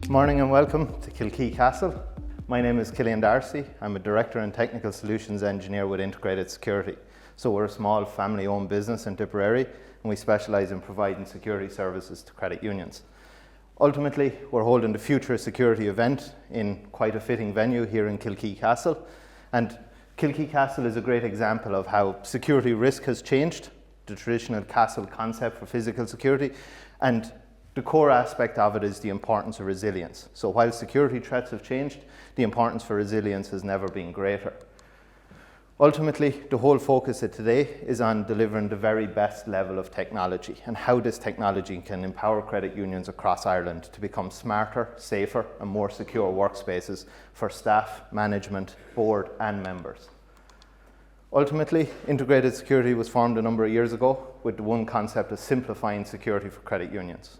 Morning and welcome to Kilkee Castle. My name is Killian Darcy. I'm a Director and Technical Solutions Engineer with Integrated Security. So we're a small family-owned business in Tipperary and we specialise in providing security services to credit unions. Ultimately, we're holding the Future Security event in quite a fitting venue here in Kilkee Castle. And Kilkee Castle is a great example of how security risk has changed, the traditional castle concept for physical security, and the core aspect of it is the importance of resilience. So while security threats have changed, the importance for resilience has never been greater. Ultimately, the whole focus of today is on delivering the very best level of technology and how this technology can empower credit unions across Ireland to become smarter, safer and more secure workspaces for staff, management, board and members. Ultimately, Integrated Security was formed a number of years ago with the one concept of simplifying security for credit unions.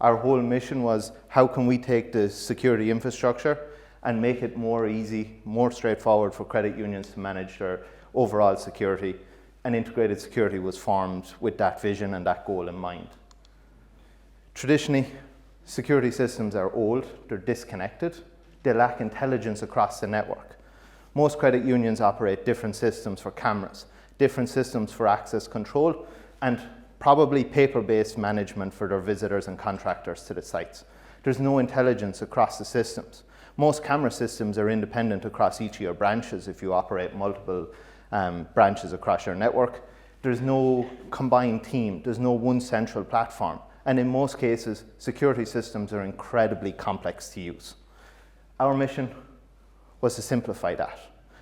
Our whole mission was, how can we take the security infrastructure and make it more easy, more straightforward for credit unions to manage their overall security, and Integrated Security was formed with that vision and that goal in mind. Traditionally, security systems are old, they're disconnected, they lack intelligence across the network. Most credit unions operate different systems for cameras, different systems for access control, and probably paper-based management for their visitors and contractors to the sites. There's no intelligence across the systems. Most camera systems are independent across each of your branches if you operate multiple branches across your network. There's no combined team, there's no one central platform, and in most cases, security systems are incredibly complex to use. Our mission was to simplify that,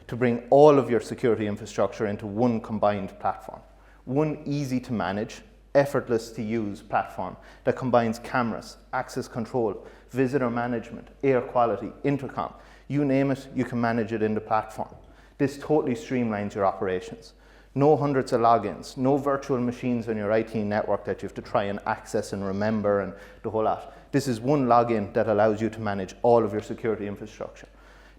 to bring all of your security infrastructure into one combined platform, one easy to manage, effortless to use platform that combines cameras, access control, visitor management, air quality, intercom, you name it, you can manage it in the platform. This totally streamlines your operations. No hundreds of logins, no virtual machines on your IT network that you have to try and access and remember and the whole lot. This is one login that allows you to manage all of your security infrastructure.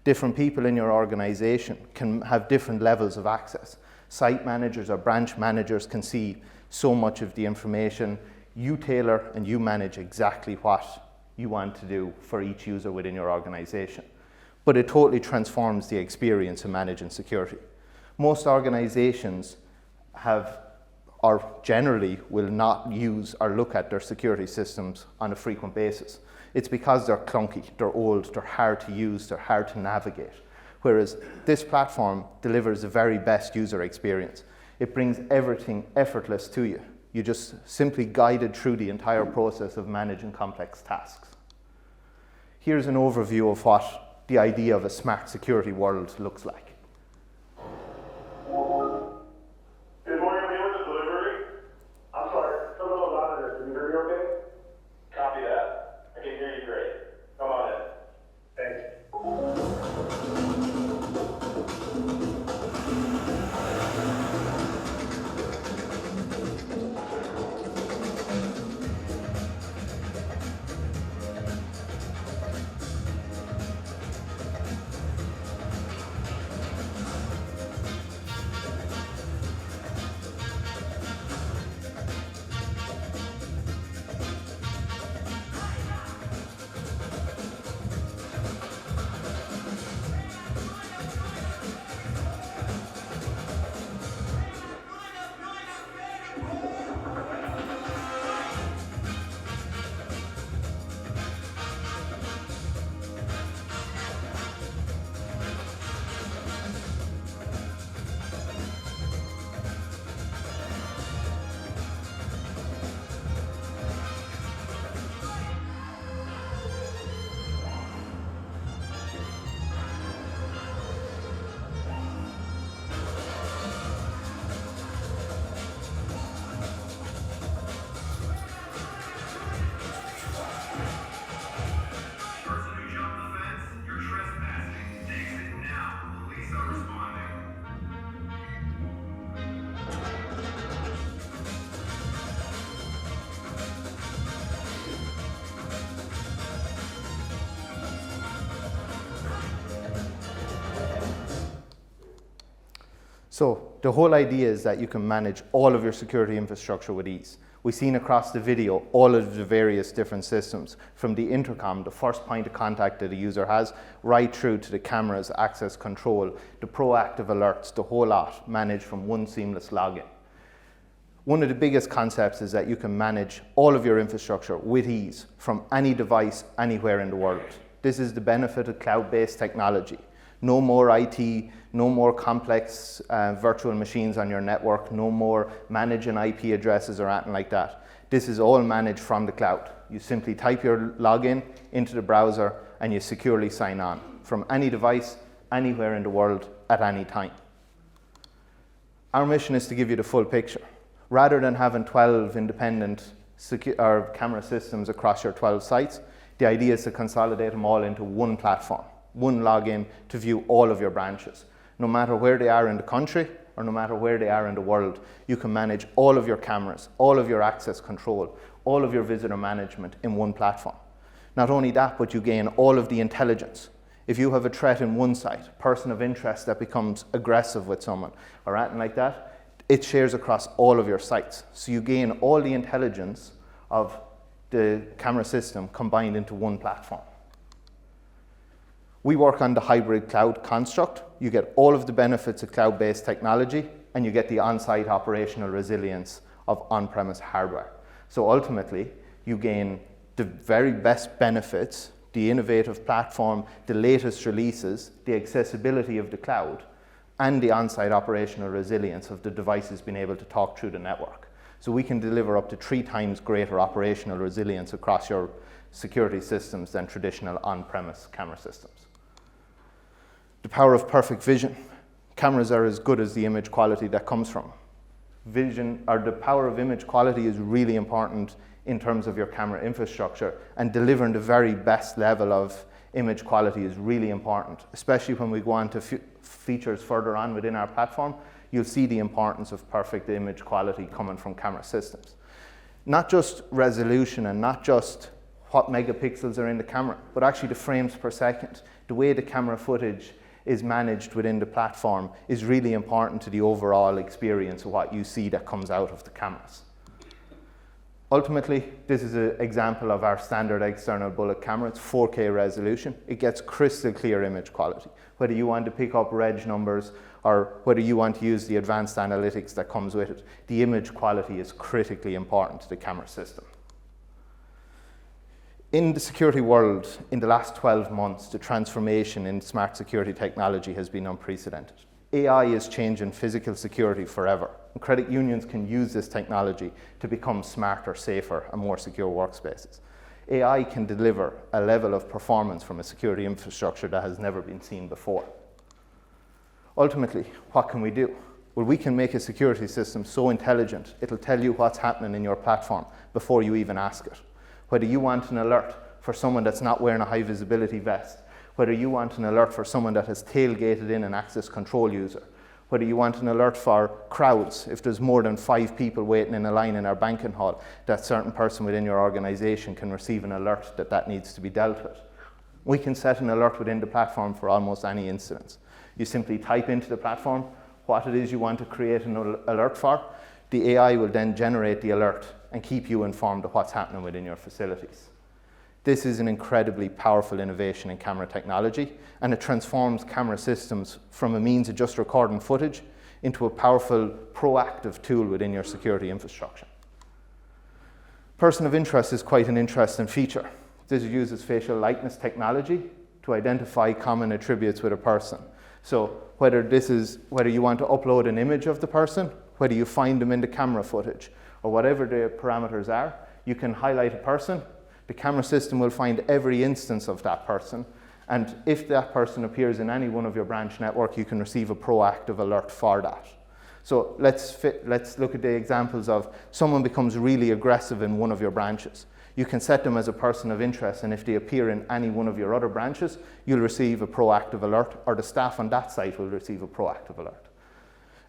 Different people in your organization can have different levels of access. Site managers or branch managers can see so much of the information. You tailor and you manage exactly what you want to do for each user within your organization. But it totally transforms the experience of managing security. Most organizations have, or generally will not use or look at their security systems on a frequent basis. It's because they're clunky, they're old, they're hard to use, they're hard to navigate. Whereas this platform delivers the very best user experience. It brings everything effortless to you. You just simply guided through the entire process of managing complex tasks. Here's an overview of what the idea of a smart security world looks like. Good morning, I'm here with the delivery. I'm sorry, some of those auditors, can you hear me okay? Copy that. I can hear you great. Come on in. Thanks. So the whole idea is that you can manage all of your security infrastructure with ease. We've seen across the video all of the various different systems, from the intercom, the first point of contact that a user has, right through to the cameras, access control, the proactive alerts, the whole lot managed from one seamless login. One of the biggest concepts is that you can manage all of your infrastructure with ease from any device, anywhere in the world. This is the benefit of cloud-based technology. No more IT, no more complex virtual machines on your network, no more managing IP addresses or anything like that. This is all managed from the cloud. You simply type your login into the browser and you securely sign on from any device, anywhere in the world, at any time. Our mission is to give you the full picture. Rather than having 12 independent camera systems across your 12 sites, the idea is to consolidate them all into one platform, one login to view all of your branches. No matter where they are in the country or no matter where they are in the world, you can manage all of your cameras, all of your access control, all of your visitor management in one platform. Not only that, but you gain all of the intelligence. If you have a threat in one site, person of interest that becomes aggressive with someone or anything like that, it shares across all of your sites. So you gain all the intelligence of the camera system combined into one platform. We work on the hybrid cloud construct. You get all of the benefits of cloud-based technology and you get the on-site operational resilience of on-premise hardware. So ultimately, you gain the very best benefits, the innovative platform, the latest releases, the accessibility of the cloud, and the on-site operational resilience of the devices being able to talk through the network. So we can deliver up to 3 times greater operational resilience across your security systems than traditional on-premise camera systems. The power of perfect vision. Cameras are as good as the image quality that comes from. The power of image quality is really important in terms of your camera infrastructure, and delivering the very best level of image quality is really important, especially when we go on to features further on within our platform. You'll see the importance of perfect image quality coming from camera systems. Not just resolution and not just what megapixels are in the camera, but actually the frames per second. The way the camera footage is managed within the platform is really important to the overall experience of what you see that comes out of the cameras. Ultimately, this is an example of our standard external bullet camera. It's 4K resolution. It gets crystal clear image quality. Whether you want to pick up reg numbers or whether you want to use the advanced analytics that comes with it, the image quality is critically important to the camera system. In the security world, in the last 12 months, the transformation in smart security technology has been unprecedented. AI is changing physical security forever. And credit unions can use this technology to become smarter, safer, and more secure workspaces. AI can deliver a level of performance from a security infrastructure that has never been seen before. Ultimately, what can we do? Well, we can make a security system so intelligent, it'll tell you what's happening in your platform before you even ask it. Whether you want an alert for someone that's not wearing a high visibility vest, whether you want an alert for someone that has tailgated in an access control user, whether you want an alert for crowds, if there's more than 5 people waiting in a line in our banquet hall, that certain person within your organization can receive an alert that needs to be dealt with. We can set an alert within the platform for almost any incident. You simply type into the platform what it is you want to create an alert for. The AI will then generate the alert and keep you informed of what's happening within your facilities. This is an incredibly powerful innovation in camera technology, and it transforms camera systems from a means of just recording footage into a powerful, proactive tool within your security infrastructure. Person of interest is quite an interesting feature. This uses facial likeness technology to identify common attributes with a person. So whether you want to upload an image of the person, whether you find them in the camera footage, or whatever the parameters are, you can highlight a person. The camera system will find every instance of that person, and if that person appears in any one of your branch network, you can receive a proactive alert for that. So let's look at the examples of someone becomes really aggressive in one of your branches. You can set them as a person of interest, and if they appear in any one of your other branches, you'll receive a proactive alert, or the staff on that site will receive a proactive alert.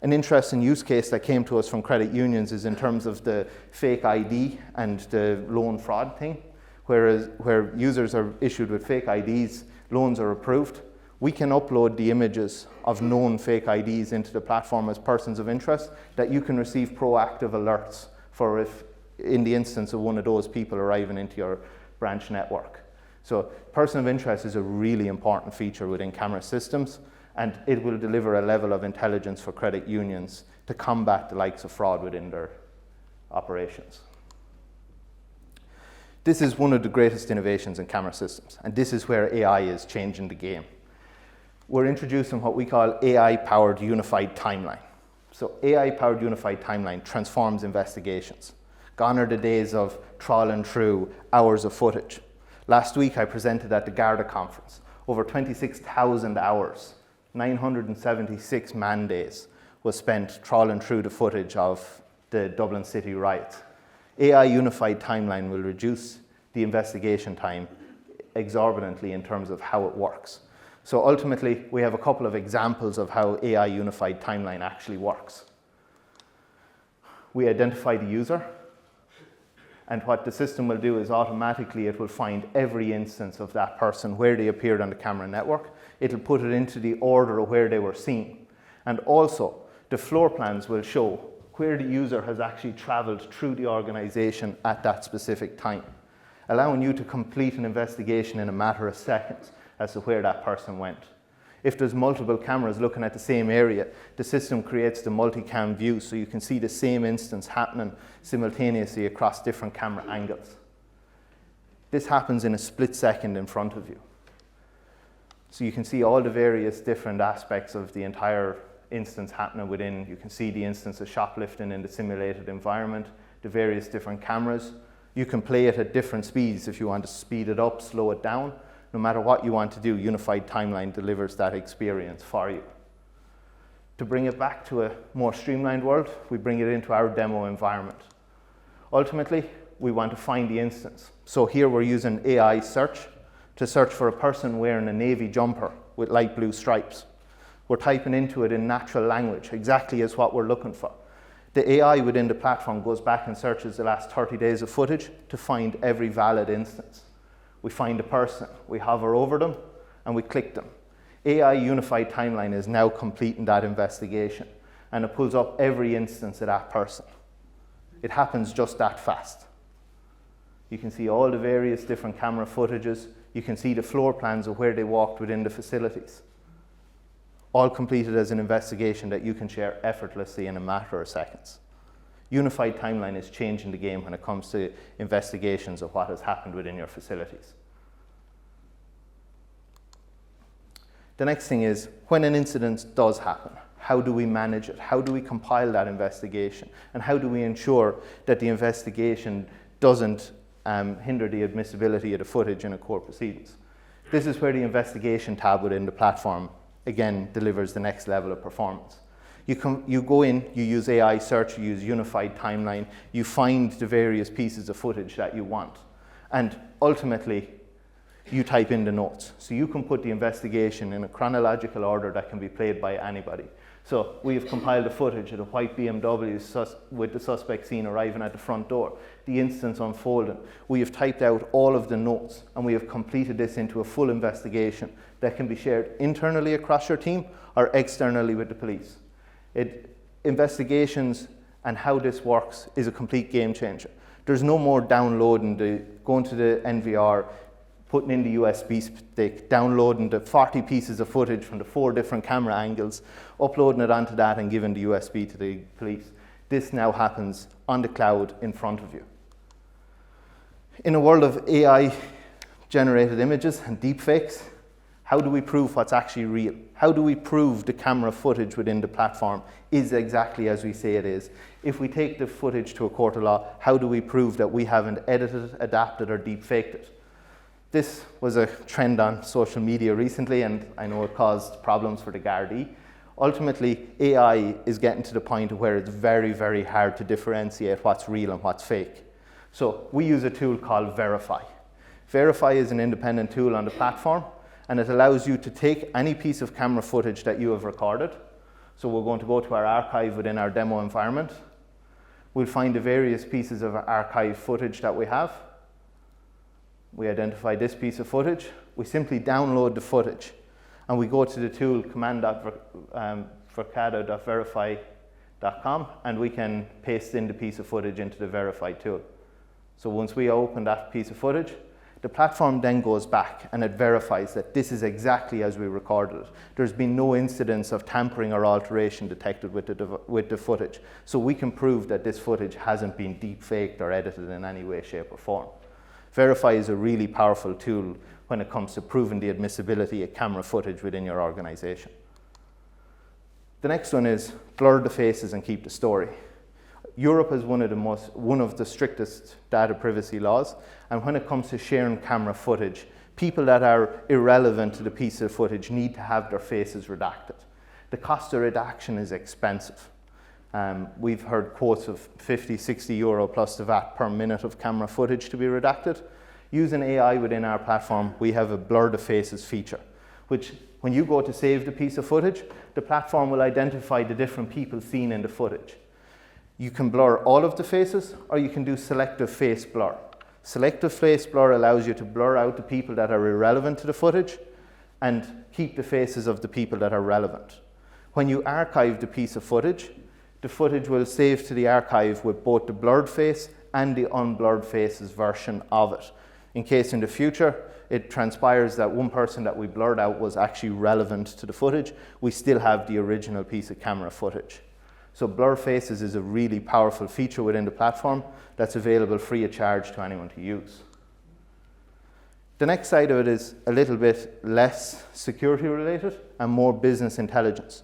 An interesting use case that came to us from credit unions is in terms of the fake ID and the loan fraud thing. Where users are issued with fake IDs, loans are approved, we can upload the images of known fake IDs into the platform as persons of interest that you can receive proactive alerts for if in the instance of one of those people arriving into your branch network. So person of interest is a really important feature within camera systems, and it will deliver a level of intelligence for credit unions to combat the likes of fraud within their operations. This is one of the greatest innovations in camera systems, and this is where AI is changing the game. We're introducing what we call AI-powered unified timeline. So AI-powered unified timeline transforms investigations. Gone are the days of trawling through hours of footage. Last week I presented at the Garda conference. Over 26,000 hours, 976 man days was spent trawling through the footage of the Dublin City riots. AI unified timeline will reduce the investigation time exorbitantly in terms of how it works. So ultimately, we have a couple of examples of how AI unified timeline actually works. We identify the user, and what the system will do is automatically it will find every instance of that person where they appeared on the camera network. It'll put it into the order of where they were seen. And also, the floor plans will show where the user has actually traveled through the organization at that specific time, allowing you to complete an investigation in a matter of seconds as to where that person went. If there's multiple cameras looking at the same area, the system creates the multicam view so you can see the same instance happening simultaneously across different camera angles. This happens in a split second in front of you. So you can see all the various different aspects of the entire instance happening within. You can see the instance of shoplifting in the simulated environment, the various different cameras. You can play it at different speeds if you want to speed it up, slow it down. No matter what you want to do, Unified Timeline delivers that experience for you. To bring it back to a more streamlined world, we bring it into our demo environment. Ultimately, we want to find the instance. So here we're using AI search to search for a person wearing a navy jumper with light blue stripes. We're typing into it in natural language, exactly as what we're looking for. The AI within the platform goes back and searches the last 30 days of footage to find every valid instance. We find a person, we hover over them, and we click them. AI Unified Timeline is now completing that investigation, and it pulls up every instance of that person. It happens just that fast. You can see all the various different camera footages. You can see the floor plans of where they walked within the facilities. All completed as an investigation that you can share effortlessly in a matter of seconds. Unified Timeline is changing the game when it comes to investigations of what has happened within your facilities. The next thing is, when an incident does happen, how do we manage it? How do we compile that investigation? And how do we ensure that the investigation doesn't hinder the admissibility of the footage in a court proceedings? This is where the investigation tab within the platform, again, delivers the next level of performance. You go in, you use AI search, you use Unified Timeline, you find the various pieces of footage that you want. And ultimately, you type in the notes. So you can put the investigation in a chronological order that can be played by anybody. So we have compiled the footage of the white BMW with the suspect seen arriving at the front door, the instance unfolding. We have typed out all of the notes, and we have completed this into a full investigation that can be shared internally across your team or externally with the police. Investigations and how this works is a complete game changer. There's no more downloading, going to the NVR, putting in the USB stick, downloading the 40 pieces of footage from the 4 different camera angles, uploading it onto that and giving the USB to the police. This now happens on the cloud in front of you. In a world of AI-generated images and deepfakes, how do we prove what's actually real? How do we prove the camera footage within the platform is exactly as we say it is? If we take the footage to a court of law, how do we prove that we haven't edited, adapted, or deepfaked it? This was a trend on social media recently, and I know it caused problems for the Gardaí. Ultimately, AI is getting to the point where it's very, very hard to differentiate what's real and what's fake. So we use a tool called Verify. Verify is an independent tool on the platform, and it allows you to take any piece of camera footage that you have recorded. So we're going to go to our archive within our demo environment. We'll find the various pieces of archive footage that we have. We identify this piece of footage. We simply download the footage, and we go to the tool command.vercada.verify verify.com, and we can paste in the piece of footage into the verify tool. So once we open that piece of footage, the platform then goes back and it verifies that this is exactly as we recorded it. There's been no incidents of tampering or alteration detected with the footage. So we can prove that this footage hasn't been deep faked or edited in any way, shape or form. Verify is a really powerful tool when it comes to proving the admissibility of camera footage within your organization. The next one is blur the faces and keep the story. Europe has one of the strictest data privacy laws, and when it comes to sharing camera footage, people that are irrelevant to the piece of footage need to have their faces redacted. The cost of redaction is expensive. We've heard quotes of 50, 60 euro plus the VAT per minute of camera footage to be redacted. Using AI within our platform, we have a blur the faces feature, which when you go to save the piece of footage, the platform will identify the different people seen in the footage. You can blur all of the faces, or you can do selective face blur. Selective face blur allows you to blur out the people that are irrelevant to the footage and keep the faces of the people that are relevant. When you archive the piece of footage, the footage will save to the archive with both the blurred face and the unblurred faces version of it. In case in the future it transpires that one person that we blurred out was actually relevant to the footage, we still have the original piece of camera footage. So blur faces is a really powerful feature within the platform that's available free of charge to anyone to use. The next side of it is a little bit less security related and more business intelligence.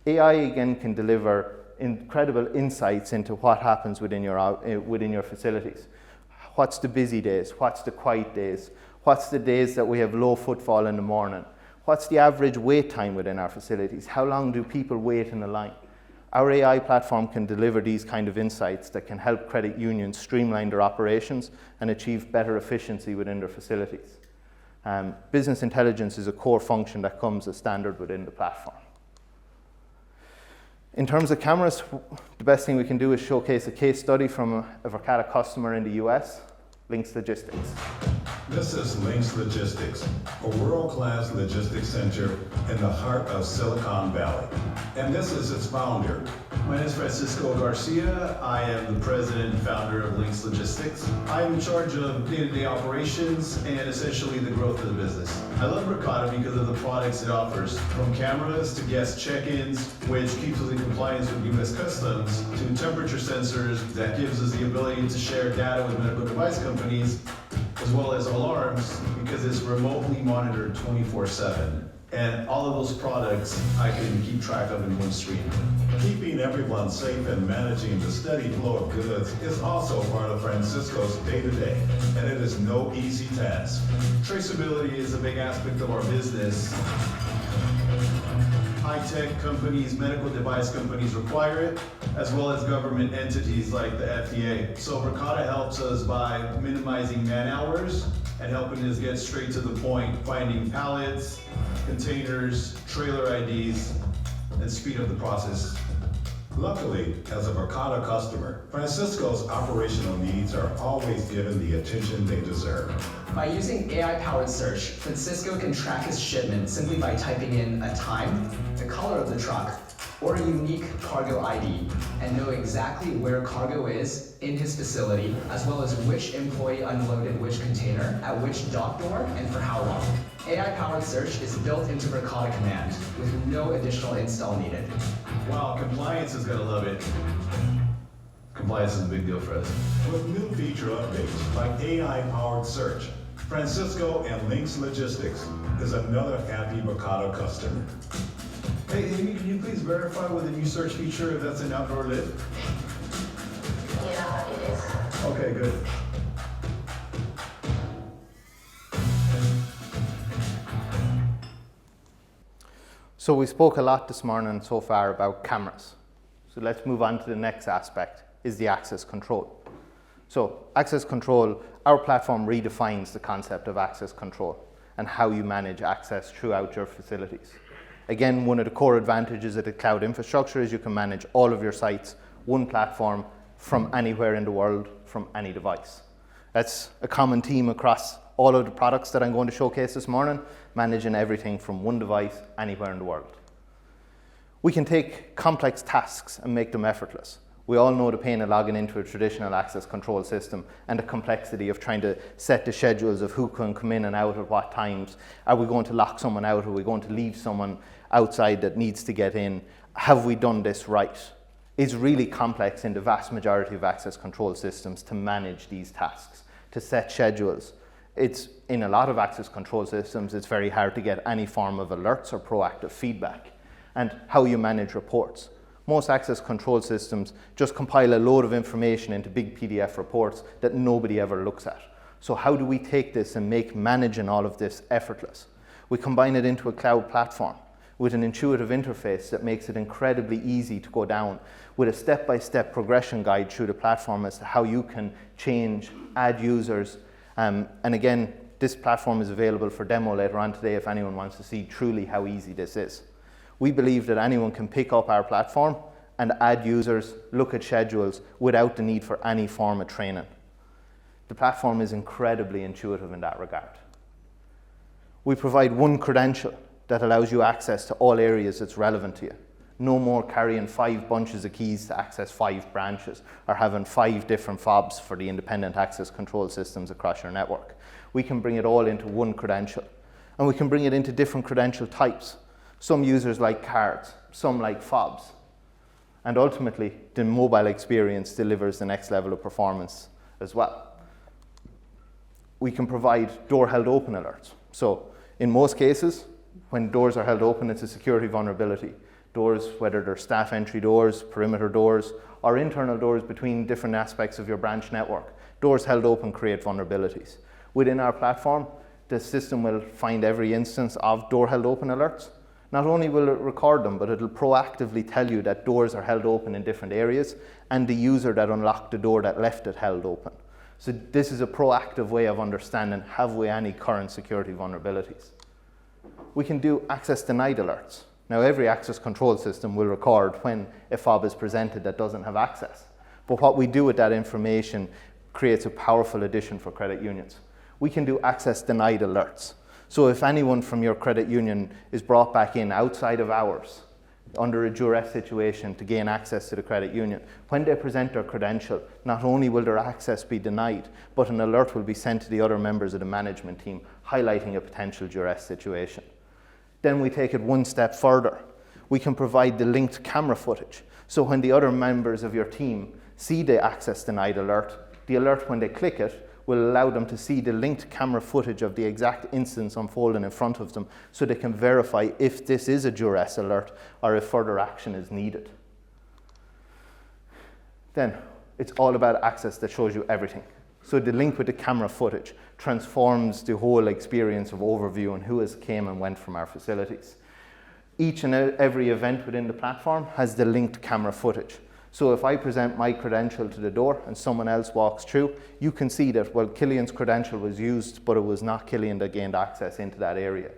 AI again can deliver incredible insights into what happens within your facilities. What's the busy days? What's the quiet days? What's the days that we have low footfall in the morning? What's the average wait time within our facilities? How long do people wait in a line? Our AI platform can deliver these kind of insights that can help credit unions streamline their operations and achieve better efficiency within their facilities. Business intelligence is a core function that comes as standard within the platform. In terms of cameras, the best thing we can do is showcase a case study from a Verkada customer in the US, Lynx Logistics. This is Lynx Logistics, a world-class logistics center in the heart of Silicon Valley. And this is its founder. My name is Francisco Garcia. I am the president and founder of Lynx Logistics. I am in charge of day-to-day operations and essentially the growth of the business. I love Verkada because of the products it offers, from cameras to guest check-ins, which keeps us in compliance with US Customs, to temperature sensors that gives us the ability to share data with medical device companies, as well as alarms, because it's remotely monitored 24/7. And all of those products I can keep track of in one stream. Keeping everyone safe and managing the steady flow of goods is also part of Francisco's day-to-day, and it is no easy task. Traceability is a big aspect of our business. High-tech companies, medical device companies require it, as well as government entities like the FDA. So Verkada helps us by minimizing man hours and helping us get straight to the point, finding pallets, containers, trailer IDs, and speed up the process. Luckily, as a Verkada customer, Francisco's operational needs are always given the attention they deserve. By using AI-powered search, Francisco can track his shipment simply by typing in a time, the color of the truck, or a unique cargo ID, and know exactly where cargo is in his facility, as well as which employee unloaded which container, at which dock door, and for how long. AI-powered search is built into Verkada Command, with no additional install needed. Wow, compliance is gonna love it. Compliance is a big deal for us. With new feature updates like AI-powered search, Francisco and Lynx Logistics is another happy Verkada customer. Hey, Amy, can you please verify with the new search feature if that's an outdoor lid? Yeah, it is. Okay, good. So we spoke a lot this morning so far about cameras. So let's move on to the next aspect, is the access control. So access control, our platform redefines the concept of access control and how you manage access throughout your facilities. Again, one of the core advantages of the cloud infrastructure is you can manage all of your sites, one platform, from anywhere in the world, from any device. That's a common theme across all of the products that I'm going to showcase this morning, managing everything from one device anywhere in the world. We can take complex tasks and make them effortless. We all know the pain of logging into a traditional access control system and the complexity of trying to set the schedules of who can come in and out at what times. Are we going to lock someone out? Are we going to leave someone outside that needs to get in? Have we done this right? It's really complex in the vast majority of access control systems to manage these tasks, to set schedules. It's in a lot of access control systems, it's very hard to get any form of alerts or proactive feedback, and how you manage reports. Most access control systems just compile a load of information into big PDF reports that nobody ever looks at. So how do we take this and make managing all of this effortless? We combine it into a cloud platform with an intuitive interface that makes it incredibly easy to go down, with a step-by-step progression guide through the platform as to how you can change, add users, and again, this platform is available for demo later on today if anyone wants to see truly how easy this is. We believe that anyone can pick up our platform and add users, look at schedules without the need for any form of training. The platform is incredibly intuitive in that regard. We provide one credential that allows you access to all areas that's relevant to you. No more carrying 5 bunches of keys to access 5 branches or having 5 different fobs for the independent access control systems across your network. We can bring it all into one credential, and we can bring it into different credential types. Some users like cards, some like fobs. And ultimately, the mobile experience delivers the next level of performance as well. We can provide door held open alerts. So in most cases, when doors are held open, it's a security vulnerability. Doors, whether they're staff entry doors, perimeter doors, or internal doors between different aspects of your branch network, doors held open create vulnerabilities. Within our platform, the system will find every instance of door held open alerts. Not only will it record them, but it'll proactively tell you that doors are held open in different areas and the user that unlocked the door that left it held open. So this is a proactive way of understanding, have we any current security vulnerabilities? We can do access denied alerts. Now every access control system will record when a fob is presented that doesn't have access. But what we do with that information creates a powerful addition for credit unions. We can do access denied alerts. So if anyone from your credit union is brought back in outside of hours, under a duress situation to gain access to the credit union, when they present their credential, not only will their access be denied, but an alert will be sent to the other members of the management team, highlighting a potential duress situation. Then we take it one step further. We can provide the linked camera footage. So when the other members of your team see the access denied alert, the alert when they click it will allow them to see the linked camera footage of the exact instance unfolding in front of them so they can verify if this is a duress alert or if further action is needed. Then it's all about access that shows you everything. So the link with the camera footage transforms the whole experience of overview and who has came and went from our facilities. Each and every event within the platform has the linked camera footage. So if I present my credential to the door and someone else walks through, you can see that, well, Killian's credential was used, but it was not Killian that gained access into that area.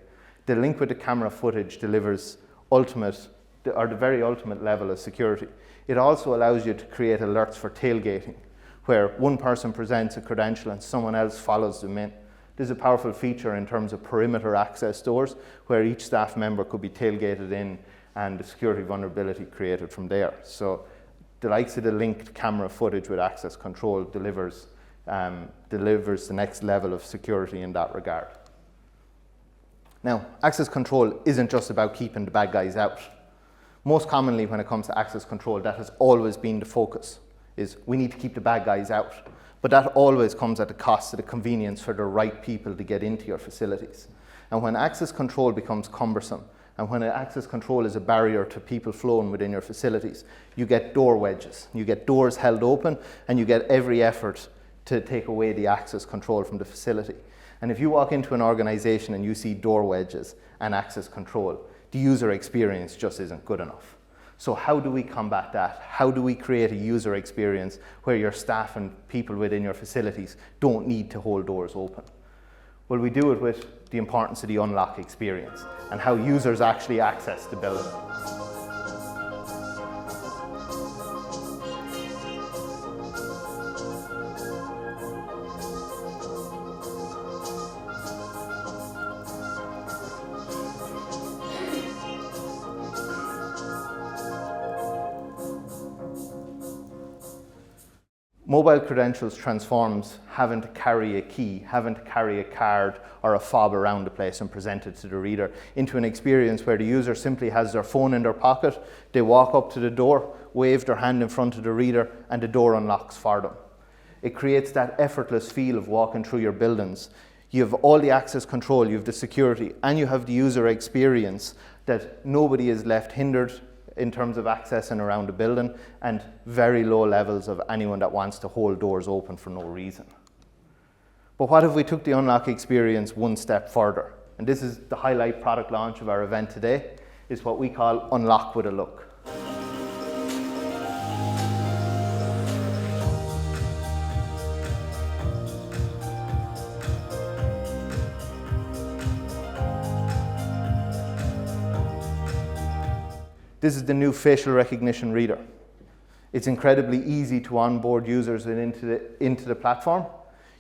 The link with the camera footage delivers the very ultimate level of security. It also allows you to create alerts for tailgating, where one person presents a credential and someone else follows them in. This is a powerful feature in terms of perimeter access doors, where each staff member could be tailgated in and the security vulnerability created from there. So the likes of the linked camera footage with access control delivers the next level of security in that regard. Now, access control isn't just about keeping the bad guys out. Most commonly when it comes to access control, that has always been the focus, is we need to keep the bad guys out. But that always comes at the cost of the convenience for the right people to get into your facilities. And when access control becomes cumbersome, and when access control is a barrier to people flowing within your facilities, you get door wedges, you get doors held open, and you get every effort to take away the access control from the facility. And if you walk into an organization and you see door wedges and access control, the user experience just isn't good enough. So how do we combat that? How do we create a user experience where your staff and people within your facilities don't need to hold doors open? Well, we do it with the importance of the unlock experience and how users actually access the building. Mobile credentials transforms having to carry a key, having to carry a card or a fob around the place and present it to the reader into an experience where the user simply has their phone in their pocket, they walk up to the door, wave their hand in front of the reader, and the door unlocks for them. It creates that effortless feel of walking through your buildings. You have all the access control, you have the security, and you have the user experience that nobody is left hindered in terms of accessing around the building, and very low levels of anyone that wants to hold doors open for no reason. But what if we took the unlock experience one step further? And this is the highlight product launch of our event today, is what we call Unlock with a Look. This is the new facial recognition reader. It's incredibly easy to onboard users into the platform.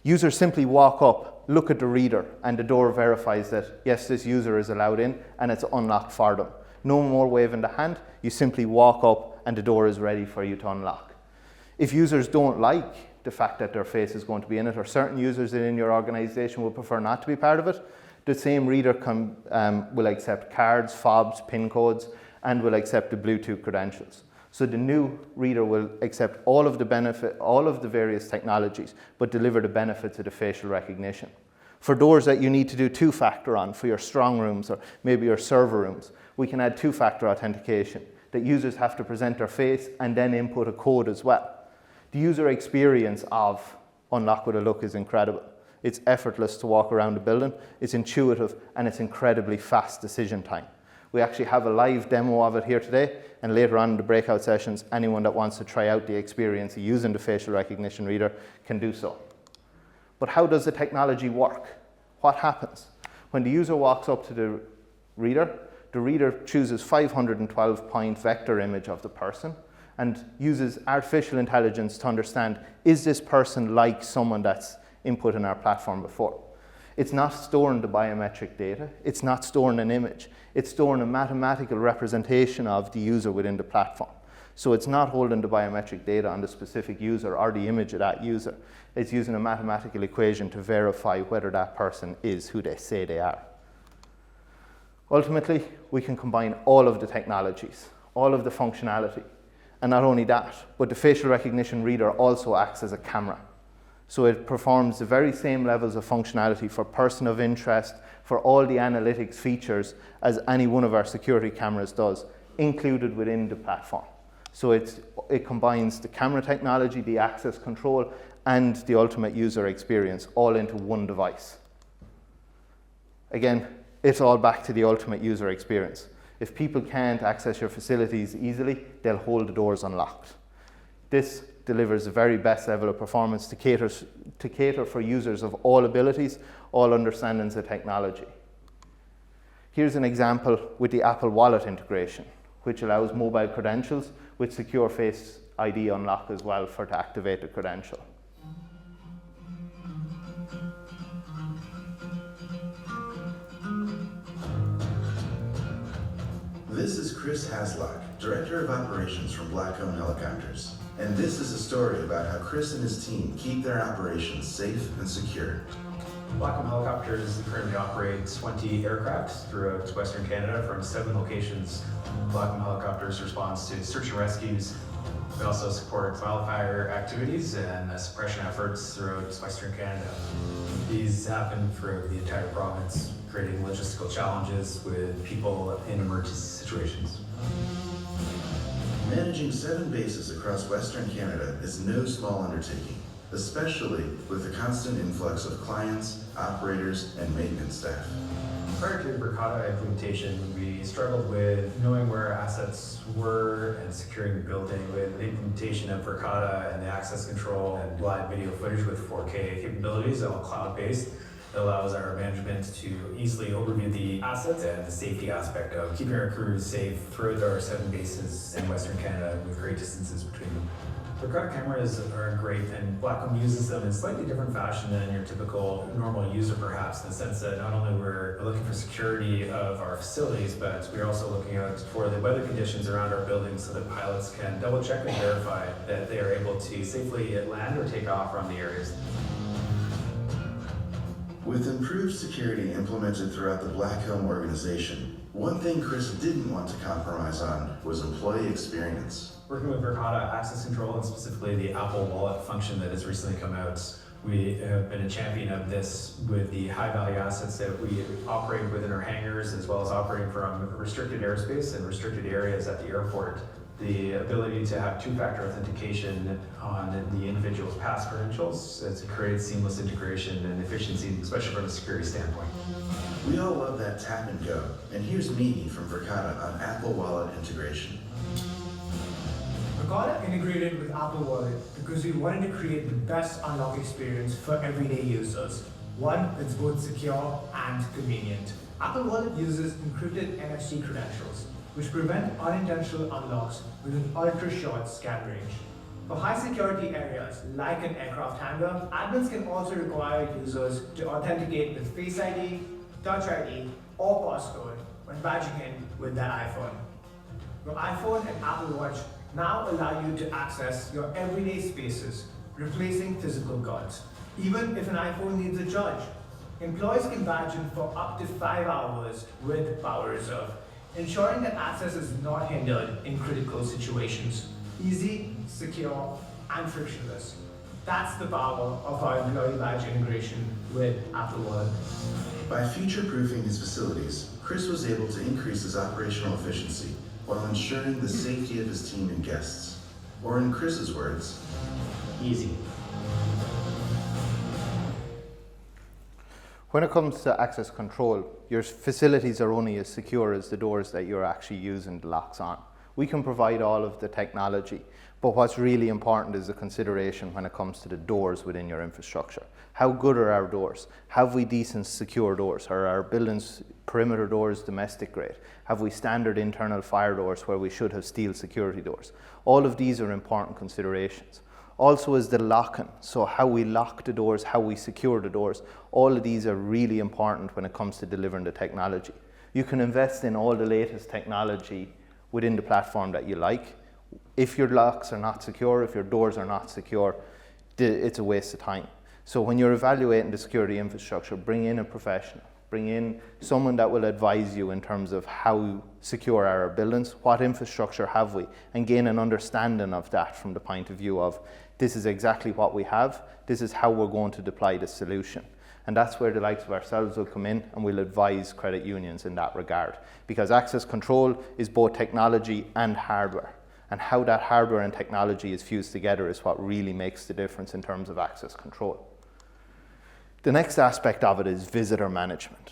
Users simply walk up, look at the reader, and the door verifies that, yes, this user is allowed in, and it's unlocked for them. No more waving the hand, you simply walk up and the door is ready for you to unlock. If users don't like the fact that their face is going to be in it, or certain users in your organization would prefer not to be part of it, the same reader will accept cards, fobs, PIN codes, and will accept the Bluetooth credentials. So the new reader will accept all of the various technologies, but deliver the benefits of the facial recognition. For doors that you need to do two-factor on, for your strong rooms or maybe your server rooms, we can add two-factor authentication, that users have to present their face and then input a code as well. The user experience of Unlock with a Look is incredible. It's effortless to walk around the building, it's intuitive, and it's incredibly fast decision time. We actually have a live demo of it here today, and later on in the breakout sessions, anyone that wants to try out the experience of using the facial recognition reader can do so. But how does the technology work? What happens? When the user walks up to the reader chooses 512-point vector image of the person and uses artificial intelligence to understand, is this person like someone that's input in our platform before? It's not storing the biometric data, it's not storing an image, it's storing a mathematical representation of the user within the platform. So it's not holding the biometric data on the specific user or the image of that user. It's using a mathematical equation to verify whether that person is who they say they are. Ultimately, we can combine all of the technologies, all of the functionality, and not only that, but the facial recognition reader also acts as a camera. So it performs the very same levels of functionality for person of interest, for all the analytics features as any one of our security cameras does, included within the platform. So it combines the camera technology, the access control, and the ultimate user experience all into one device. Again, it's all back to the ultimate user experience. If people can't access your facilities easily, they'll hold the doors unlocked. This delivers the very best level of performance to cater for users of all abilities, all understandings of technology. Here's an example with the Apple Wallet integration, which allows mobile credentials with secure Face ID unlock as well to activate the credential. This is Chris Haslock, Director of Operations from Blackcomb Helicopters. And this is a story about how Chris and his team keep their operations safe and secure. Blackcomb Helicopters currently operates 20 aircraft throughout Western Canada from 7 locations. Blackcomb Helicopters responds to search and rescues. We also support wildfire activities and suppression efforts throughout Western Canada. These happen throughout the entire province, creating logistical challenges with people in emergency situations. Managing 7 bases across Western Canada is no small undertaking, especially with the constant influx of clients, operators, and maintenance staff. Prior to Verkada implementation, we struggled with knowing where our assets were and securing the building. With the implementation of Verkada and the access control and live video footage with 4K capabilities, all cloud-based, it allows our management to easily overview the assets and the safety aspect of keeping our crews safe throughout our 7 bases in Western Canada with great distances between them. Recorded cameras are great, and Blackcomb uses them in slightly different fashion than your typical normal user, perhaps, in the sense that not only we're looking for security of our facilities, but we're also looking out for the weather conditions around our buildings so that pilots can double check and verify that they are able to safely land or take off from the areas. With improved security implemented throughout the Blackcomb organization, one thing Chris didn't want to compromise on was employee experience. Working with Verkada Access Control, and specifically the Apple Wallet function that has recently come out, we have been a champion of this with the high-value assets that we operate within our hangars, as well as operating from restricted airspace and restricted areas at the airport. The ability to have two-factor authentication on the individual's pass credentials, it's created seamless integration and efficiency, especially from a security standpoint. We all love that tap and go, and here's Mimi from Verkada on Apple Wallet integration. Verkada integrated with Apple Wallet because we wanted to create the best unlock experience for everyday users. One that's both secure and convenient. Apple Wallet uses encrypted NFC credentials, which prevent unintentional unlocks with an ultra-short scan range. For high security areas like an aircraft hangar, admins can also require users to authenticate with Face ID, Touch ID, or passcode when badging in with their iPhone. Your iPhone and Apple Watch now allow you to access your everyday spaces, replacing physical guards. Even if an iPhone needs a charge, employees can badge in for up to 5 hours with Power Reserve, ensuring that access is not hindered in critical situations. Easy, secure, and frictionless. That's the power of our employee badge integration with Apple Wallet. By future-proofing his facilities, Chris was able to increase his operational efficiency while ensuring the safety of his team and guests. Or in Chris's words, Easy. When it comes to access control, your facilities are only as secure as the doors that you're actually using the locks on. We can provide all of the technology, but what's really important is the consideration when it comes to the doors within your infrastructure. How good are our doors? Have we decent secure doors? Are our buildings' perimeter doors domestic grade? Have we standard internal fire doors where we should have steel security doors? All of these are important considerations. Also is the locking, so how we lock the doors, how we secure the doors, all of these are really important when it comes to delivering the technology. You can invest in all the latest technology within the platform that you like. If your locks are not secure, if your doors are not secure, it's a waste of time. So when you're evaluating the security infrastructure, bring in a professional. Bring in someone that will advise you in terms of how secure are our buildings, what infrastructure have we, and gain an understanding of that from the point of view of this is exactly what we have, this is how we're going to deploy the solution. And that's where the likes of ourselves will come in and we'll advise credit unions in that regard. Because access control is both technology and hardware. And how that hardware and technology is fused together is what really makes the difference in terms of access control. The next aspect of it is visitor management.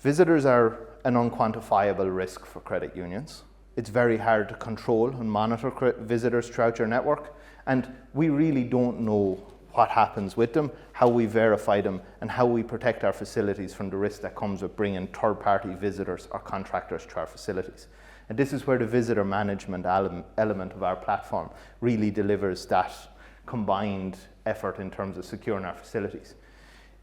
Visitors are an unquantifiable risk for credit unions. It's very hard to control and monitor visitors throughout your network, and we really don't know what happens with them, how we verify them, and how we protect our facilities from the risk that comes with bringing third-party visitors or contractors to our facilities. And this is where the visitor management element of our platform really delivers that combined effort in terms of securing our facilities.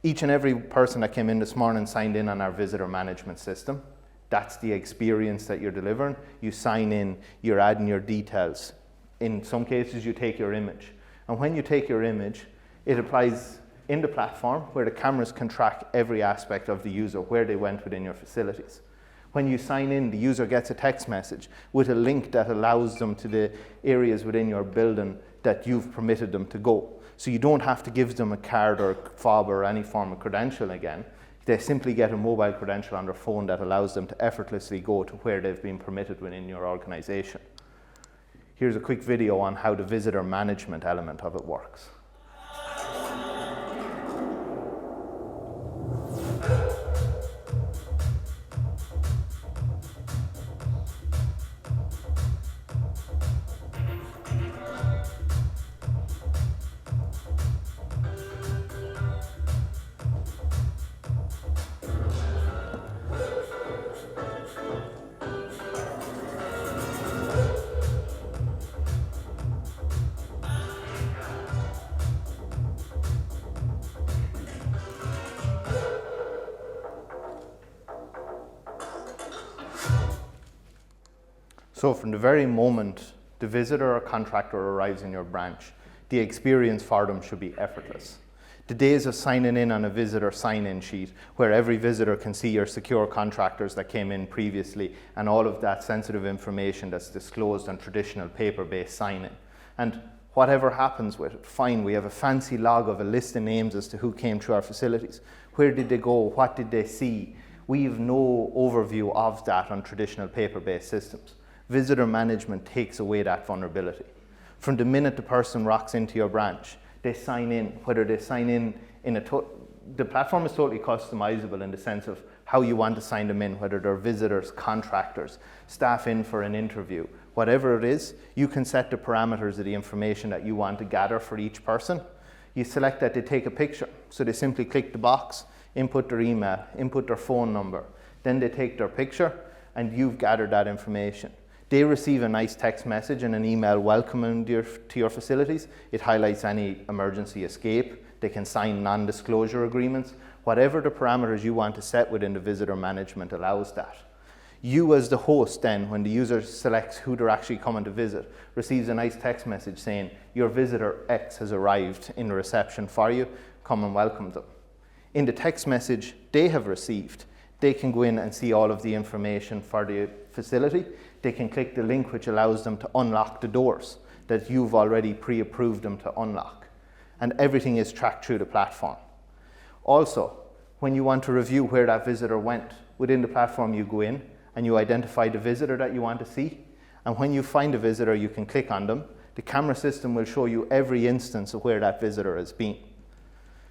Each and every person that came in this morning signed in on our visitor management system. That's the experience that you're delivering. You sign in, you're adding your details. In some cases, you take your image. And when you take your image, it applies in the platform where the cameras can track every aspect of the user, where they went within your facilities. When you sign in, the user gets a text message with a link that allows them to the areas within your building that you've permitted them to go. So you don't have to give them a card or fob or any form of credential again. They simply get a mobile credential on their phone that allows them to effortlessly go to where they've been permitted within your organization. Here's a quick video on how the visitor management element of it works. So from the very moment the visitor or contractor arrives in your branch, the experience for them should be effortless. The days of signing in on a visitor sign-in sheet where every visitor can see your secure contractors that came in previously and all of that sensitive information that's disclosed on traditional paper-based sign-in. And whatever happens with it, fine, we have a fancy log of a list of names as to who came through our facilities. Where did they go? What did they see? We have no overview of that on traditional paper-based systems. Visitor management takes away that vulnerability. From the minute the person rocks into your branch, they sign in, whether they sign in the platform is totally customizable in the sense of how you want to sign them in, whether they're visitors, contractors, staff in for an interview, whatever it is, you can set the parameters of the information that you want to gather for each person. You select that they take a picture, so they simply click the box, input their email, input their phone number, then they take their picture, and you've gathered that information. They receive a nice text message and an email welcoming to your facilities. It highlights any emergency escape. They can sign non-disclosure agreements. Whatever the parameters you want to set within the visitor management allows that. You as the host then, when the user selects who they're actually coming to visit, receives a nice text message saying, your visitor X has arrived in the reception for you, come and welcome them. In the text message they have received, they can go in and see all of the information for the facility. They can click the link which allows them to unlock the doors that you've already pre-approved them to unlock. And everything is tracked through the platform. Also, when you want to review where that visitor went, within the platform you go in and you identify the visitor that you want to see. And when you find a visitor, you can click on them. The camera system will show you every instance of where that visitor has been.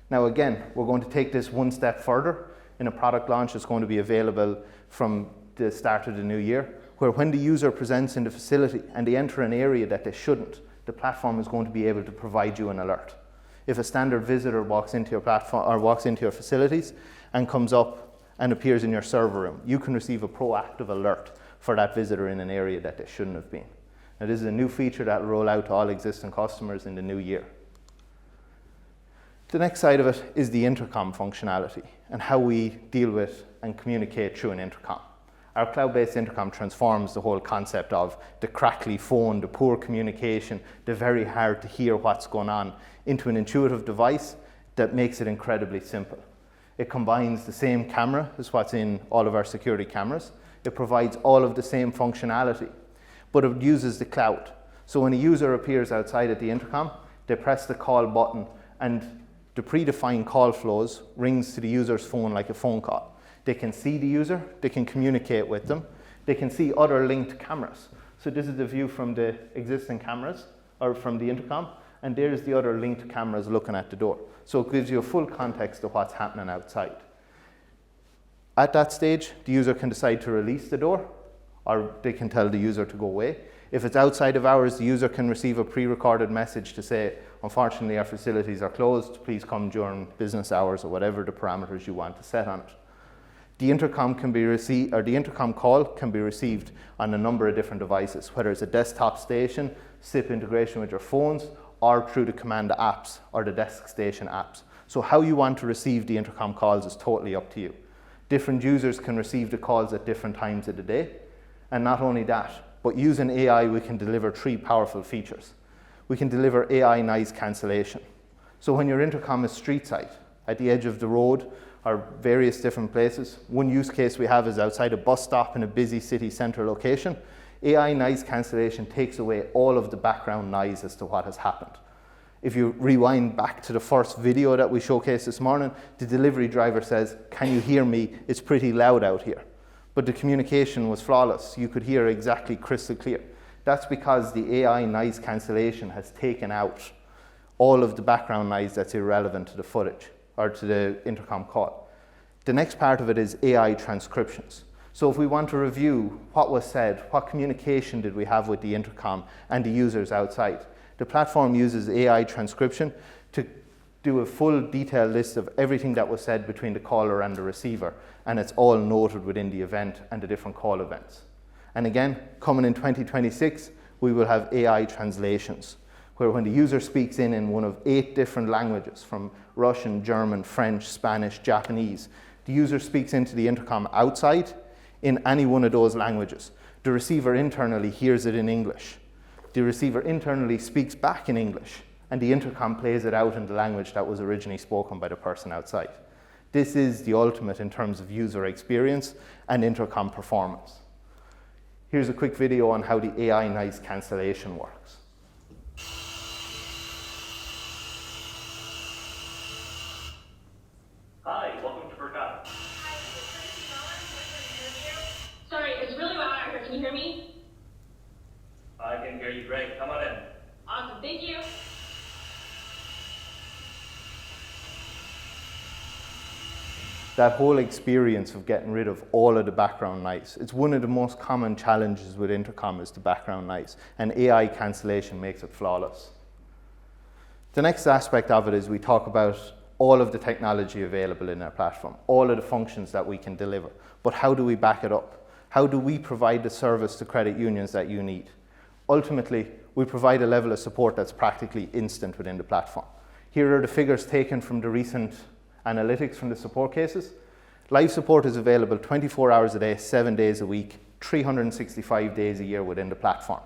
Now again, we're going to take this one step further. In a product launch that's going to be available from the start of the new year, where when the user presents in the facility and they enter an area that they shouldn't, the platform is going to be able to provide you an alert. If a standard visitor walks into your platform or walks into your facilities and comes up and appears in your server room, you can receive a proactive alert for that visitor in an area that they shouldn't have been. Now this is a new feature that will roll out to all existing customers in the new year. The next side of it is the intercom functionality and how we deal with and communicate through an intercom. Our cloud-based intercom transforms the whole concept of the crackly phone, the poor communication, the very hard to hear what's going on, into an intuitive device that makes it incredibly simple. It combines the same camera as what's in all of our security cameras. It provides all of the same functionality, but it uses the cloud. So when a user appears outside at the intercom, they press the call button and the predefined call flows rings to the user's phone like a phone call. They can see the user, they can communicate with them, they can see other linked cameras. So this is the view from the existing cameras, or from the intercom, and there's the other linked cameras looking at the door. So it gives you a full context of what's happening outside. At that stage, the user can decide to release the door, or they can tell the user to go away. If it's outside of hours, the user can receive a pre-recorded message to say, unfortunately, our facilities are closed, please come during business hours, or whatever the parameters you want to set on it. The intercom can be received, or the intercom call can be received on a number of different devices, whether it's a desktop station, SIP integration with your phones, or through the command apps or the desk station apps. So how you want to receive the intercom calls is totally up to you. Different users can receive the calls at different times of the day. And not only that, but using AI, we can deliver 3 powerful features. We can deliver AI noise cancellation. So when your intercom is street side, at the edge of the road, or various different places. One use case we have is outside a bus stop in a busy city centre location. AI noise cancellation takes away all of the background noise as to what has happened. If you rewind back to the first video that we showcased this morning, the delivery driver says, "Can you hear me? It's pretty loud out here." But the communication was flawless. You could hear exactly crystal clear. That's because the AI noise cancellation has taken out all of the background noise that's irrelevant to the footage or to the intercom call. The next part of it is AI transcriptions. So if we want to review what was said, what communication did we have with the intercom and the users outside, the platform uses AI transcription to do a full detailed list of everything that was said between the caller and the receiver, and it's all noted within the event and the different call events. And again, coming in 2026, we will have AI translations, where when the user speaks in one of 8 different languages, from Russian, German, French, Spanish, Japanese, the user speaks into the intercom outside in any one of those languages. The receiver internally hears it in English. The receiver internally speaks back in English, and the intercom plays it out in the language that was originally spoken by the person outside. This is the ultimate in terms of user experience and intercom performance. Here's a quick video on how the AI noise cancellation works. Hi, welcome to Berkata. Sorry, it's really loud out here. Can you hear me? I can hear you great. Come on in. Awesome, thank you. That whole experience of getting rid of all of the background noise, it's one of the most common challenges with intercom is the background noise, and AI cancellation makes it flawless. The next aspect of it is we talk about all of the technology available in our platform, all of the functions that we can deliver, but how do we back it up? How do we provide the service to credit unions that you need? Ultimately, we provide a level of support that's practically instant within the platform. Here are the figures taken from the recent analytics from the support cases. Live support is available 24 hours a day, 7 days a week, 365 days a year within the platform.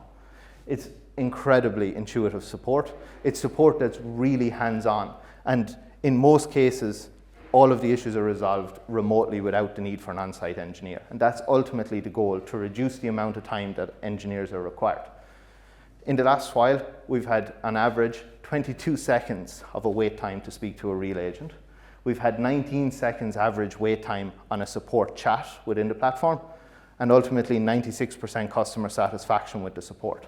It's incredibly intuitive support. It's support that's really hands-on, and in most cases, all of the issues are resolved remotely without the need for an on-site engineer. And that's ultimately the goal, to reduce the amount of time that engineers are required. In the last while, we've had, on average, 22 seconds of a wait time to speak to a real agent. We've had 19 seconds average wait time on a support chat within the platform, and ultimately 96% customer satisfaction with the support.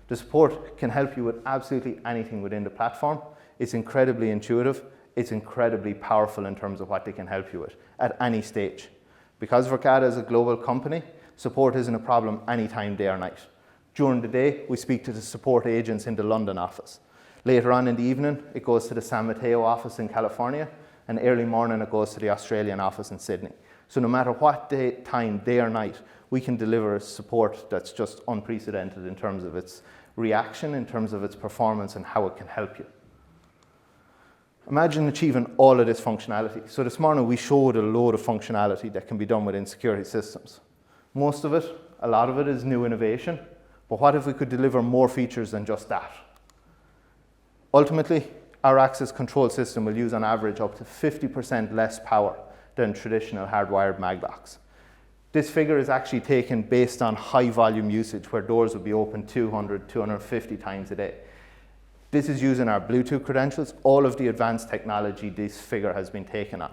The support can help you with absolutely anything within the platform. It's incredibly intuitive. It's incredibly powerful in terms of what they can help you with at any stage. Because Verkada is a global company, support isn't a problem anytime, day or night. During the day, we speak to the support agents in the London office. Later on in the evening, it goes to the San Mateo office in California, and early morning it goes to the Australian office in Sydney. So no matter what time, day or night, we can deliver support that's just unprecedented in terms of its reaction, in terms of its performance, and how it can help you. Imagine achieving all of this functionality. So this morning we showed a load of functionality that can be done within security systems. Most of it, a lot of it is new innovation, but what if we could deliver more features than just that? Ultimately, our access control system will use on average up to 50% less power than traditional hardwired mag locks. This figure is actually taken based on high volume usage where doors will be open 200, 250 times a day. This is using our Bluetooth credentials, all of the advanced technology this figure has been taken on,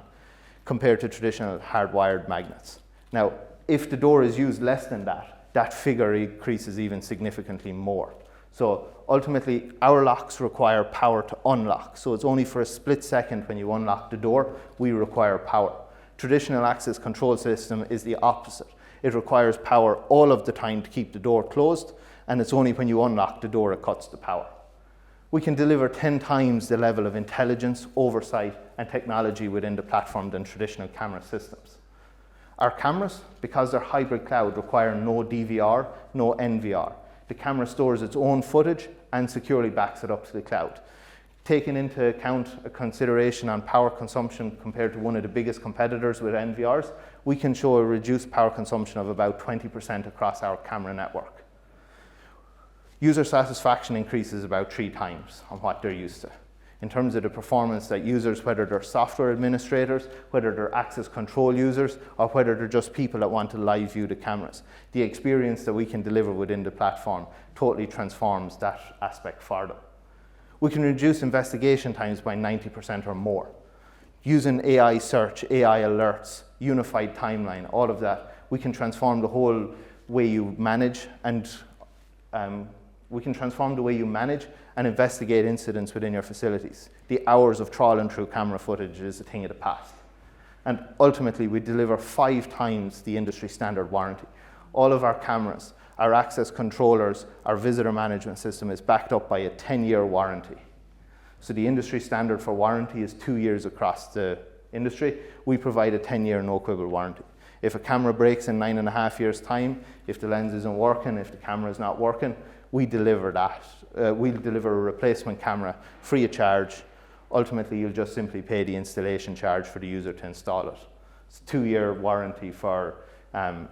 compared to traditional hardwired magnets. Now, if the door is used less than that, that figure increases even significantly more. So ultimately, our locks require power to unlock. So it's only for a split second when you unlock the door, we require power. Traditional access control system is the opposite. It requires power all of the time to keep the door closed, and it's only when you unlock the door it cuts the power. We can deliver 10 times the level of intelligence, oversight, and technology within the platform than traditional camera systems. Our cameras, because they're hybrid cloud, require no DVR, no NVR. The camera stores its own footage and securely backs it up to the cloud. Taking into account a consideration on power consumption compared to one of the biggest competitors with NVRs, we can show a reduced power consumption of about 20% across our camera network. User satisfaction increases about 3 times on what they're used to. In terms of the performance that users, whether they're software administrators, whether they're access control users, or whether they're just people that want to live view the cameras, the experience that we can deliver within the platform totally transforms that aspect for them. We can reduce investigation times by 90% or more. Using AI search, AI alerts, unified timeline, all of that, we can transform the whole way you manage and investigate incidents within your facilities. The hours of trawling through camera footage is a thing of the past. And ultimately, we deliver 5 times the industry standard warranty. All of our cameras, our access controllers, our visitor management system is backed up by a 10-year warranty. So the industry standard for warranty is 2 years across the industry. We provide a 10-year no-quibble warranty. If a camera breaks in 9.5 years' time, if the lens isn't working, if the camera is not working, we deliver that. We'll deliver a replacement camera free of charge. Ultimately, you'll just simply pay the installation charge for the user to install it. It's a 2-year warranty for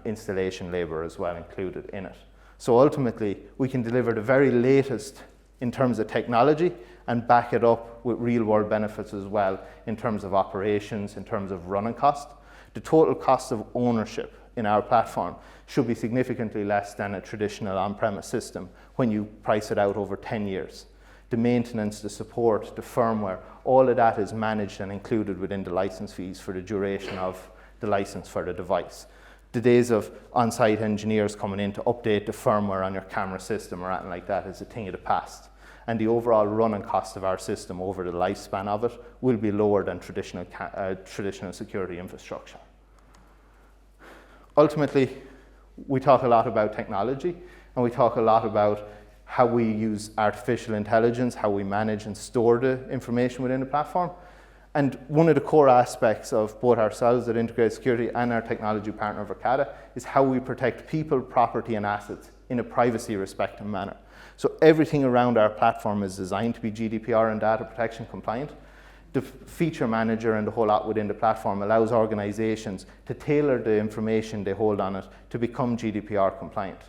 installation labor as well included in it. So ultimately, we can deliver the very latest in terms of technology and back it up with real-world benefits as well in terms of operations, in terms of running cost. The total cost of ownership in our platform should be significantly less than a traditional on-premise system when you price it out over 10 years. The maintenance, the support, the firmware, all of that is managed and included within the license fees for the duration of the license for the device. The days of on-site engineers coming in to update the firmware on your camera system or anything like that is a thing of the past. And the overall running cost of our system over the lifespan of it will be lower than traditional security infrastructure. Ultimately, we talk a lot about technology, and we talk a lot about how we use artificial intelligence, how we manage and store the information within the platform. And one of the core aspects of both ourselves at Integrated Security and our technology partner Verkada is how we protect people, property, and assets in a privacy-respecting manner. So everything around our platform is designed to be GDPR and data protection compliant. The feature manager and the whole lot within the platform allows organizations to tailor the information they hold on it to become GDPR compliant.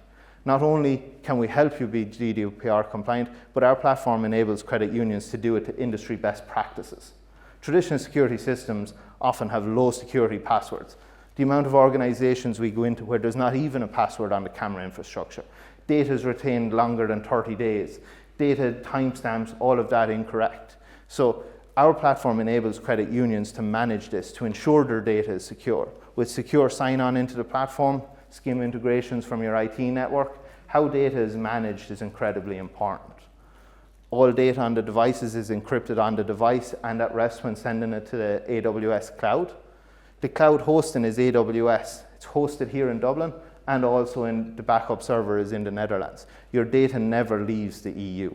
Not only can we help you be GDPR compliant, but our platform enables credit unions to do it to industry best practices. Traditional security systems often have low security passwords. The amount of organizations we go into where there's not even a password on the camera infrastructure. Data is retained longer than 30 days. Data timestamps, all of that incorrect. So our platform enables credit unions to manage this, to ensure their data is secure. With secure sign-on into the platform, SCIM integrations from your IT network, how data is managed is incredibly important. All data on the devices is encrypted on the device and at rest when sending it to the AWS cloud. The cloud hosting is AWS. It's hosted here in Dublin and also in the backup server is in the Netherlands. Your data never leaves the EU.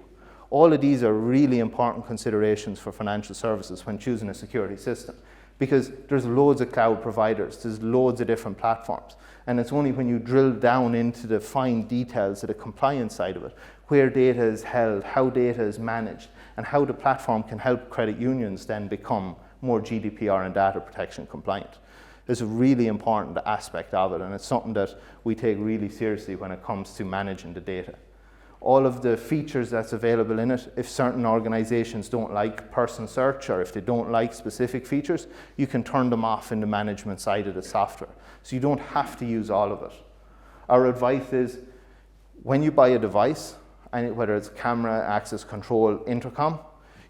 All of these are really important considerations for financial services when choosing a security system because there's loads of cloud providers, there's loads of different platforms. And it's only when you drill down into the fine details of the compliance side of it, where data is held, how data is managed, and how the platform can help credit unions then become more GDPR and data protection compliant. It's a really important aspect of it, and it's something that we take really seriously when it comes to managing the data. All of the features that's available in it, if certain organizations don't like person search or if they don't like specific features, you can turn them off in the management side of the software. So you don't have to use all of it. Our advice is when you buy a device, and whether it's camera, access control, intercom,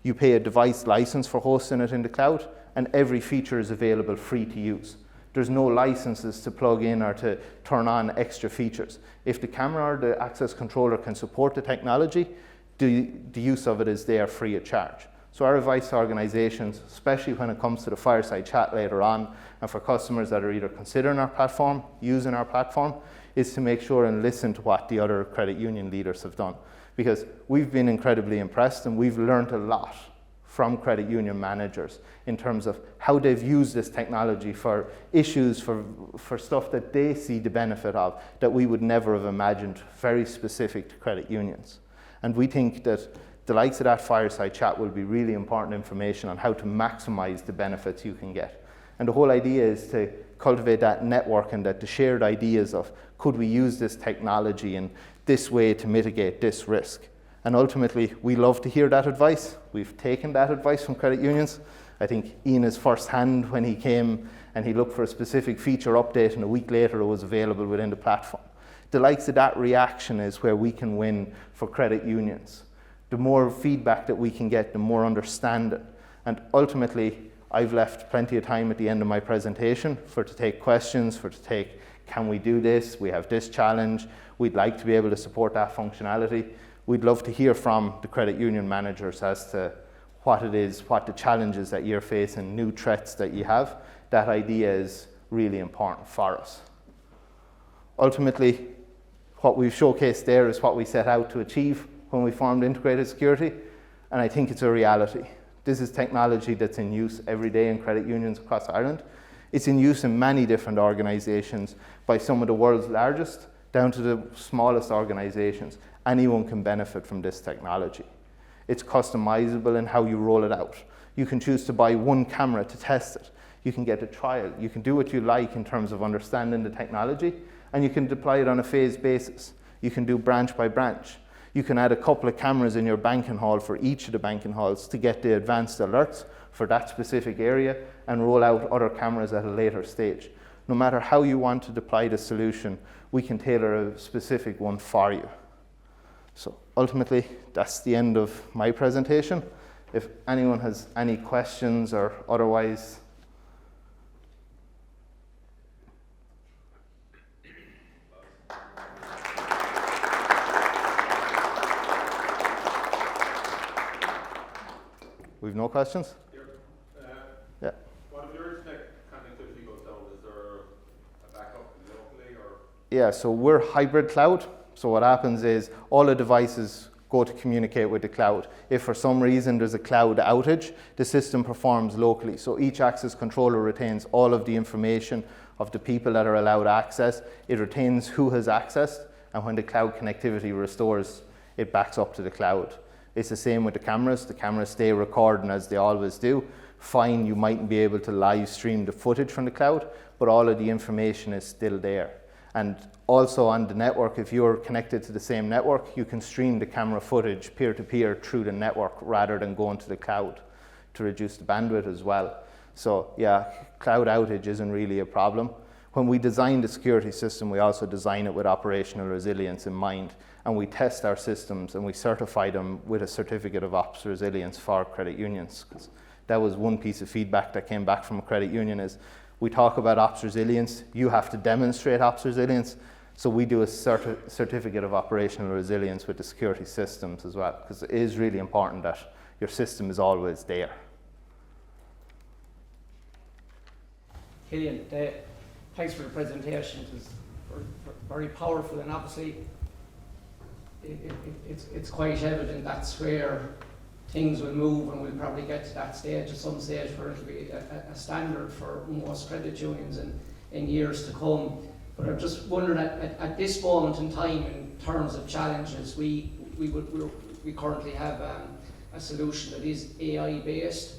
you pay a device license for hosting it in the cloud, and every feature is available free to use. There's no licenses to plug in or to turn on extra features. If the camera or the access controller can support the technology, the use of it is there free of charge. So our advice to organizations, especially when it comes to the fireside chat later on, and for customers that are either considering our platform, using our platform, is to make sure and listen to what the other credit union leaders have done. Because we've been incredibly impressed and we've learned a lot from credit union managers in terms of how they've used this technology for issues, for stuff that they see the benefit of that we would never have imagined, very specific to credit unions. And we think that the likes of that fireside chat will be really important information on how to maximize the benefits you can get. And the whole idea is to cultivate that network and that the shared ideas of could we use this technology in this way to mitigate this risk. And ultimately, we love to hear that advice. We've taken that advice from credit unions. I think Ian is firsthand when he came and he looked for a specific feature update and a week later it was available within the platform. The likes of that reaction is where we can win for credit unions. The more feedback that we can get, the more understanding. And ultimately, I've left plenty of time at the end of my presentation to take questions, can we do this? We have this challenge. We'd like to be able to support that functionality. We'd love to hear from the credit union managers as to what it is, what the challenges that you're facing, new threats that you have. That idea is really important for us. Ultimately, what we've showcased there is what we set out to achieve when we formed Integrated Security, and I think it's a reality. This is technology that's in use every day in credit unions across Ireland. It's in use in many different organizations by some of the world's largest down to the smallest organizations. Anyone can benefit from this technology. It's customizable in how you roll it out. You can choose to buy one camera to test it. You can get a trial. You can do what you like in terms of understanding the technology, and you can deploy it on a phased basis. You can do branch by branch. You can add a couple of cameras in your banking hall for each of the banking halls to get the advanced alerts for that specific area and roll out other cameras at a later stage. No matter how you want to deploy the solution, we can tailor a specific one for you. So ultimately, that's the end of my presentation. If anyone has any questions or otherwise. We've no questions? Yeah. What if your internet connectivity goes down? Is there a backup locally or? Yeah, so we're hybrid cloud. So what happens is all the devices go to communicate with the cloud. If for some reason there's a cloud outage, the system performs locally. So each access controller retains all of the information of the people that are allowed access. It retains who has accessed, and when the cloud connectivity restores, it backs up to the cloud. It's the same with the cameras. The cameras stay recording as they always do. Fine, you mightn't be able to live stream the footage from the cloud, but all of the information is still there. And also on the network, if you're connected to the same network, you can stream the camera footage peer-to-peer through the network rather than going to the cloud to reduce the bandwidth as well. So yeah, cloud outage isn't really a problem. When we design the security system, we also design it with operational resilience in mind, and we test our systems and we certify them with a certificate of ops resilience for credit unions. 'Cause that was one piece of feedback that came back from a credit union is, we talk about ops resilience, you have to demonstrate ops resilience, so we do a certificate of operational resilience with the security systems as well, because it is really important that your system is always there. Killian, thanks for the presentation. It was very powerful, and obviously it's quite evident that's where things will move, and we'll probably get to that stage at some stage where it'll be a standard for most credit unions in years to come. But I'm just wondering, at this moment in time, in terms of challenges, we currently have a solution that is AI based.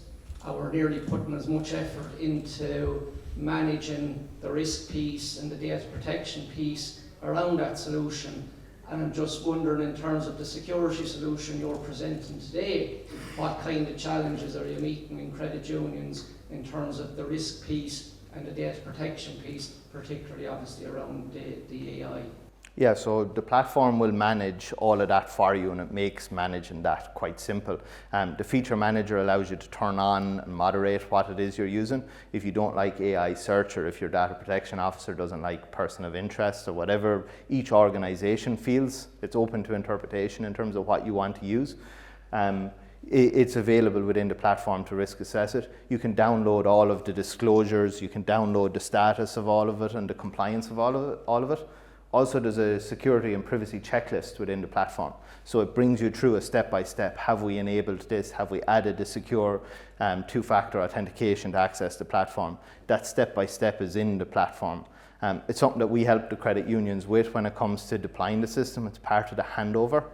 We're nearly putting as much effort into managing the risk piece and the data protection piece around that solution. And I'm just wondering, in terms of the security solution you're presenting today, what kind of challenges are you meeting in credit unions in terms of the risk piece and the data protection piece, particularly obviously around the AI? Yeah, so the platform will manage all of that for you, and it makes managing that quite simple. The feature manager allows you to turn on and moderate what it is you're using. If you don't like AI search, or if your data protection officer doesn't like person of interest, or whatever each organization feels, it's open to interpretation in terms of what you want to use. It's available within the platform to risk assess it. You can download all of the disclosures, you can download the status of all of it and the compliance of all of it. Also, there's a security and privacy checklist within the platform. So it brings you through a step-by-step. Have we enabled this? Have we added the secure two-factor authentication to access the platform? That step-by-step is in the platform. It's something that we help the credit unions with when it comes to deploying the system. It's part of the handover.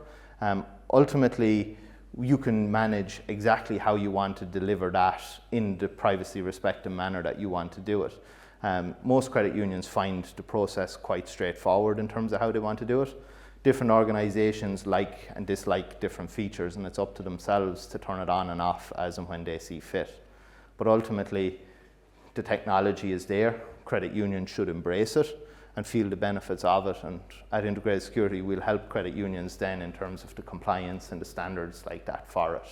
Ultimately, you can manage exactly how you want to deliver that in the privacy respecting manner that you want to do it. Most credit unions find the process quite straightforward in terms of how they want to do it. Different organizations like and dislike different features, and it's up to themselves to turn it on and off as and when they see fit. But ultimately, the technology is there. Credit unions should embrace it and feel the benefits of it. And at Integrated Security, we'll help credit unions then in terms of the compliance and the standards like that for it.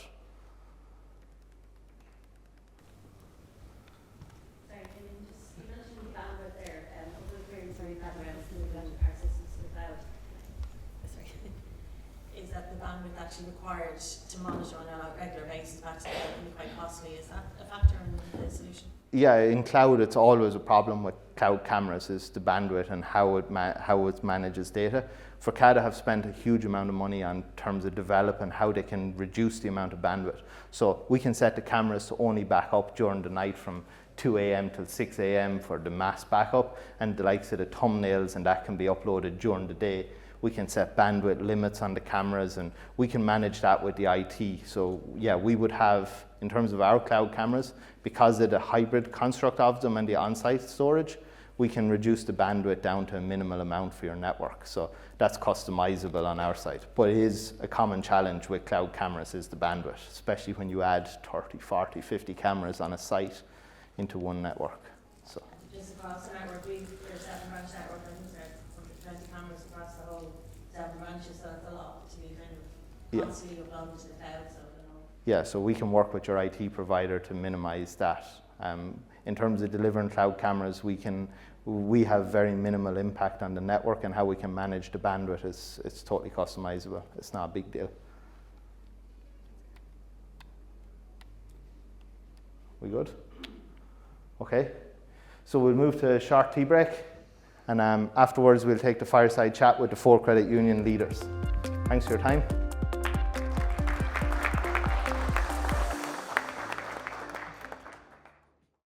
Actually required to monitor on a regular basis back to the cloud can be quite costly. Is that a factor in the solution? Yeah, in cloud, it's always a problem with cloud cameras is the bandwidth and how it manages data. For CADA have spent a huge amount of money on terms of developing how they can reduce the amount of bandwidth. So we can set the cameras to only back up during the night from 2 a.m. till 6 a.m. for the mass backup, and the likes of the thumbnails, and that can be uploaded during the day. We can set bandwidth limits on the cameras, and we can manage that with the IT. So yeah, we would have In terms of our cloud cameras, because of the hybrid construct of them and the on-site storage, we can reduce the bandwidth down to a minimal amount for your network. So that's customizable on our side. But it is a common challenge with cloud cameras is the bandwidth, especially when you add 30, 40, 50 cameras on a site into one network. So. Just across the network, we're 7-branch network, I think there's 20 cameras across the whole 7 branches, so that's a lot to be kind of constantly uploaded to the cloud. So, yeah, so we can work with your IT provider to minimize that. In terms of delivering cloud cameras, we have very minimal impact on the network, and how we can manage the bandwidth it's totally customizable. It's not a big deal. We good? Okay. So we'll move to a short tea break, and afterwards we'll take the fireside chat with the 4 credit union leaders. Thanks for your time.